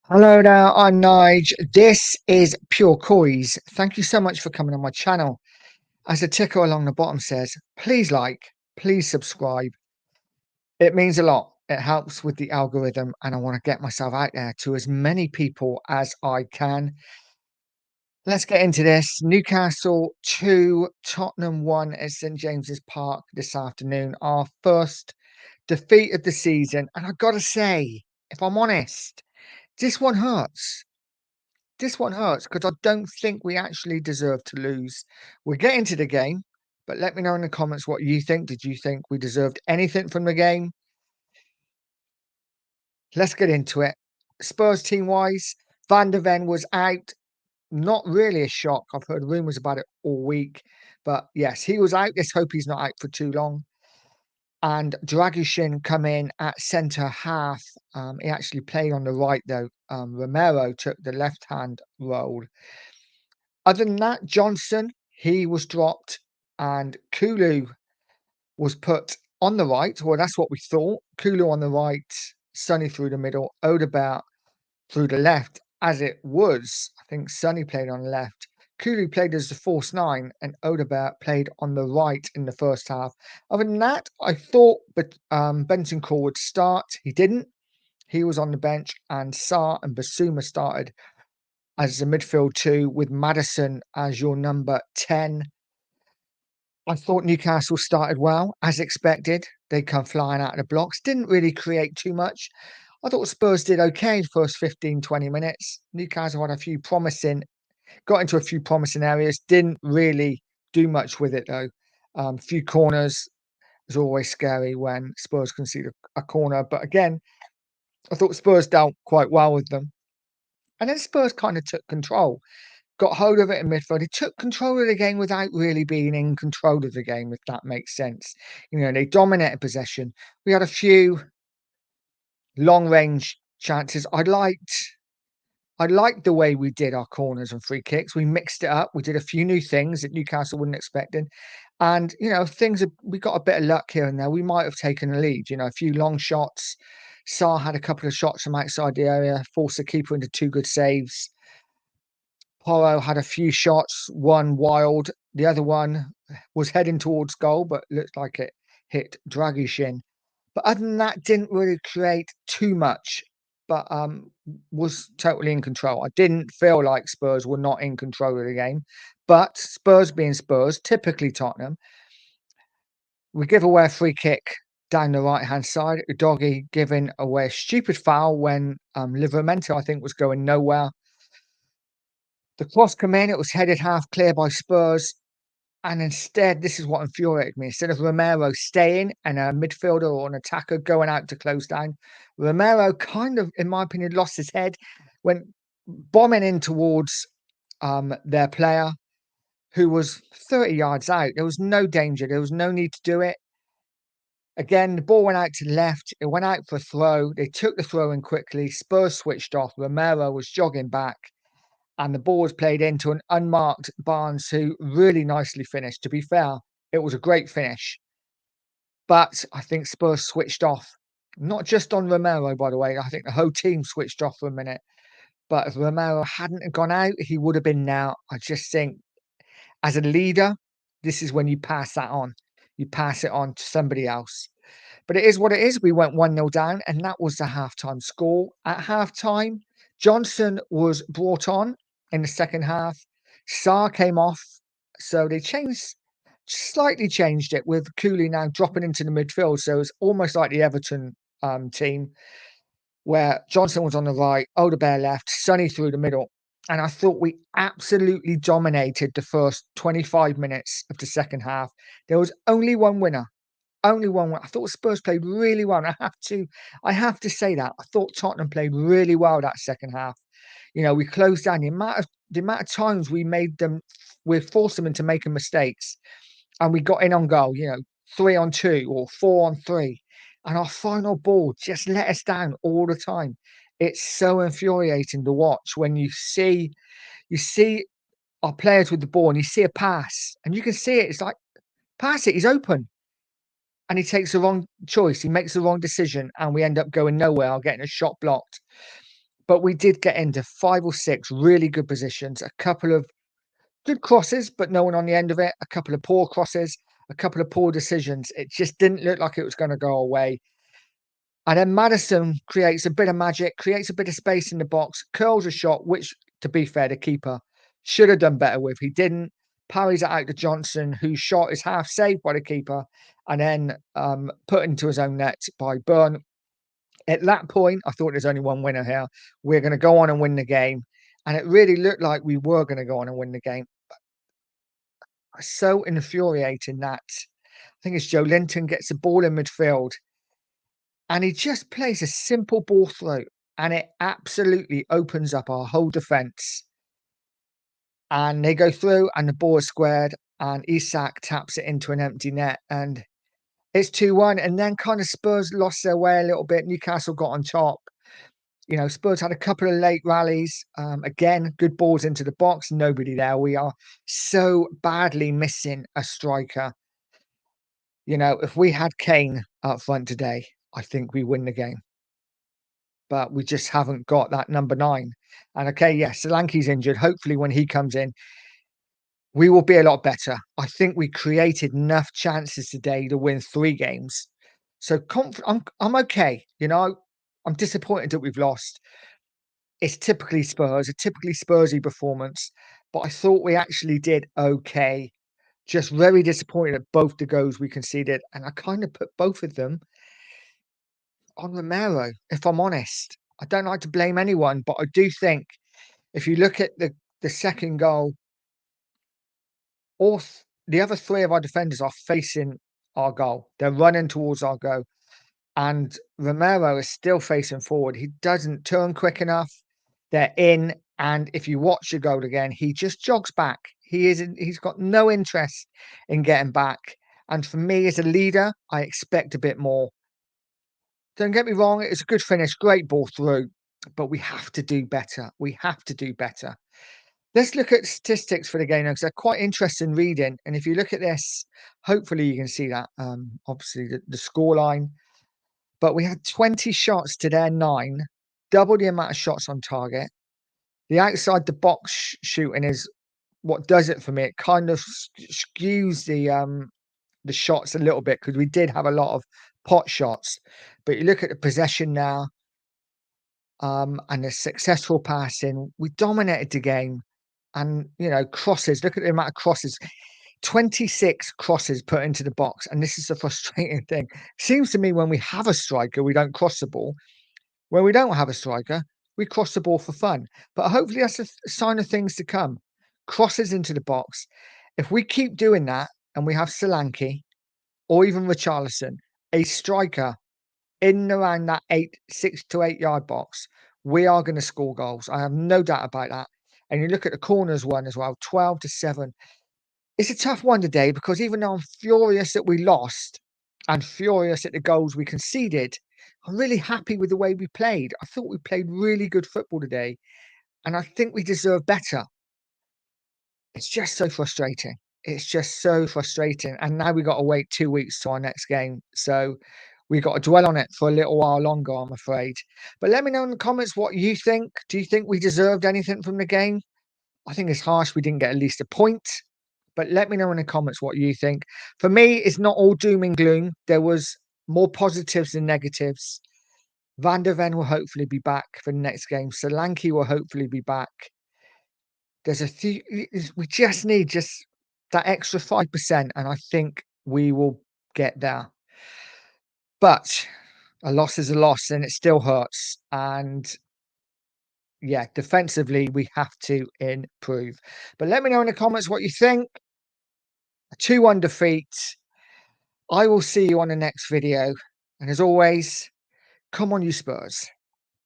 Hello there, I'm Nige. This is Pure Coys. Thank you so much for coming on my channel. As the ticker along the bottom says, please like, please subscribe. It means a lot. It helps with the algorithm, and I want to get myself out there to as many people as I can. Let's get into this. Newcastle 2, Tottenham 1 at St James's Park this afternoon. Our first defeat of the season. And I've got to say, if I'm honest, this one hurts. This one hurts because I don't think we actually deserve to lose. We'll get into the game, but let me know in the comments what you think. Did you think we deserved anything from the game? Let's get into it. Spurs team-wise, Van der Ven was out. Not really a shock. I've heard rumours about it all week. But yes, he was out. Let's hope he's not out for too long. And Dragushin come in at centre half. He actually played on the right, though. Romero took the left-hand role. Other than that, Johnson, he was dropped, and Kulu was put on the right. Well, that's what we thought. Kulu on the right, Sonny through the middle, Odegaard through the left. As it was, I think Sonny played on the left. Kulu played as the false nine, and Odegaard played on the right in the first half. Other than that, I thought Bentancur would start. He didn't. He was on the bench, and Sarr and Basuma started as a midfield two with Maddison as your number 10. I thought Newcastle started well, as expected. They come flying out of the blocks, didn't really create too much. I thought Spurs did okay the first 15, 20 minutes. Newcastle had got into a few promising areas, didn't really do much with it though. Few corners is always scary when Spurs concede a corner. But again, I thought Spurs dealt quite well with them. And then Spurs kind of took control. Got hold of it in midfield. He took control of the game without really being in control of the game, if that makes sense. You know, they dominated possession. We had a few long range chances. I liked the way we did our corners and free kicks. We mixed it up. We did a few new things that Newcastle wouldn't expect. And you know, we got a bit of luck here and there. We might have taken a lead. You know, a few long shots. Sarr had a couple of shots from outside the area, forced the keeper into two good saves. Porro had a few shots, one wild, the other one was heading towards goal, but looked like it hit Dragushin. But other than that, didn't really create too much, but was totally in control. I didn't feel like Spurs were not in control of the game, but Spurs being Spurs, typically Tottenham, we give away a free kick down the right-hand side. Doggy giving away a stupid foul when Livramento, I think, was going nowhere. The cross came in, it was headed half clear by Spurs, and instead, this is what infuriated me. Instead of Romero staying and a midfielder or an attacker going out to close down, Romero kind of, in my opinion, lost his head, went bombing in towards their player who was 30 yards out. There was no danger. There was no need to do it. Again, the ball went out to the left. It went out for a throw. They took the throw in quickly. Spurs switched off. Romero was jogging back, and the ball was played into an unmarked Barnes, who really nicely finished. To be fair, it was a great finish. But I think Spurs switched off, not just on Romero, by the way. I think the whole team switched off for a minute. But if Romero hadn't gone out, he would have been now. I just think as a leader, this is when you pass that on. You pass it on to somebody else. But it is what it is. We went 1-0 down, and that was the halftime score. At halftime, Johnson was brought on in the second half. Sarr came off. So they slightly changed it with Cooley now dropping into the midfield. So it's almost like the Everton team where Johnson was on the right, Odegaard left, Sonny through the middle. And I thought we absolutely dominated the first 25 minutes of the second half. There was only one winner. Only one. I thought Spurs played really well. And I have to say that. I thought Tottenham played really well that second half. You know, we closed down the amount of times we forced them into making mistakes, and we got in on goal, you know, 3-on-2 or 4-on-3. And our final ball just let us down all the time. It's so infuriating to watch when you see our players with the ball and you see a pass and you can see it. It's like, pass it, he's open. And he takes the wrong choice. He makes the wrong decision and we end up going nowhere or getting a shot blocked. but we did get into 5 or 6 really good positions, a couple of good crosses, but no one on the end of it, a couple of poor crosses, a couple of poor decisions. It just didn't look like it was gonna go away. And then Maddison creates a bit of magic, creates a bit of space in the box, curls a shot, which, to be fair, the keeper should have done better with. He didn't. Parries it out to Johnson, whose shot is half saved by the keeper, and then put into his own net by Burn. At that point, I thought there's only one winner here. We're going to go on and win the game. And it really looked like we were going to go on and win the game. So infuriating that I think it's Joe Linton gets the ball in midfield and he just plays a simple ball through and it absolutely opens up our whole defence. And they go through and the ball is squared and Isak taps it into an empty net and it's 2-1. And then kind of Spurs lost their way a little bit. Newcastle got on top. You know, Spurs had a couple of late rallies. Again, good balls into the box. Nobody there. We are so badly missing a striker. You know, if we had Kane up front today, I think we win the game. But we just haven't got that number 9. And okay, yes, Solanke's injured. Hopefully when he comes in, we will be a lot better. I think we created enough chances today to win 3 games. So I'm okay. You know, I'm disappointed that we've lost. It's typically Spurs, a typically Spursy performance, but I thought we actually did okay. Just very disappointed at both the goals we conceded, and I kind of put both of them on Romero, if I'm honest. I don't like to blame anyone, but I do think if you look at the second goal, the other 3 of our defenders are facing our goal. They're running towards our goal, and Romero is still facing forward. He doesn't turn quick enough. They're in, and if you watch the goal again, he just jogs back. He's got no interest in getting back. And for me as a leader, I expect a bit more. Don't get me wrong, it's a good finish, great ball through, but we have to do better. We have to do better. Let's look at statistics for the game now, because they're quite interesting reading. And if you look at this, hopefully you can see that. Obviously the scoreline. But we had 20 shots to their 9, double the amount of shots on target. The outside the box shooting is what does it for me. It kind of skews the shots a little bit because we did have a lot of pot shots. But you look at the possession now, and the successful passing, we dominated the game. And you know, crosses, look at the amount of crosses. 26 crosses put into the box, and this is the frustrating thing. Seems to me when we have a striker, we don't cross the ball. When we don't have a striker, we cross the ball for fun. But hopefully that's a sign of things to come. Crosses into the box. If we keep doing that and we have Solanke or even Richarlison, a striker in and around that 6 to 8 yard box, we are going to score goals. I have no doubt about that. And you look at the corners one as well, 12-7. It's a tough one today because even though I'm furious that we lost and furious at the goals we conceded, I'm really happy with the way we played. I thought we played really good football today, and I think we deserve better. It's just so frustrating. It's just so frustrating. And now we got to wait 2 weeks to our next game. So we got to dwell on it for a little while longer, I'm afraid. But let me know in the comments what you think. Do you think we deserved anything from the game? I think it's harsh we didn't get at least a point. But let me know in the comments what you think. For me, it's not all doom and gloom. There was more positives than negatives. Van der Ven will hopefully be back for the next game. Solanke will hopefully be back. There's a few. We just need that extra 5%, and I think we will get there. But a loss is a loss, and it still hurts. And yeah, defensively, we have to improve. But let me know in the comments what you think. A 2-1 defeat. I will see you on the next video. And as always, come on, you Spurs.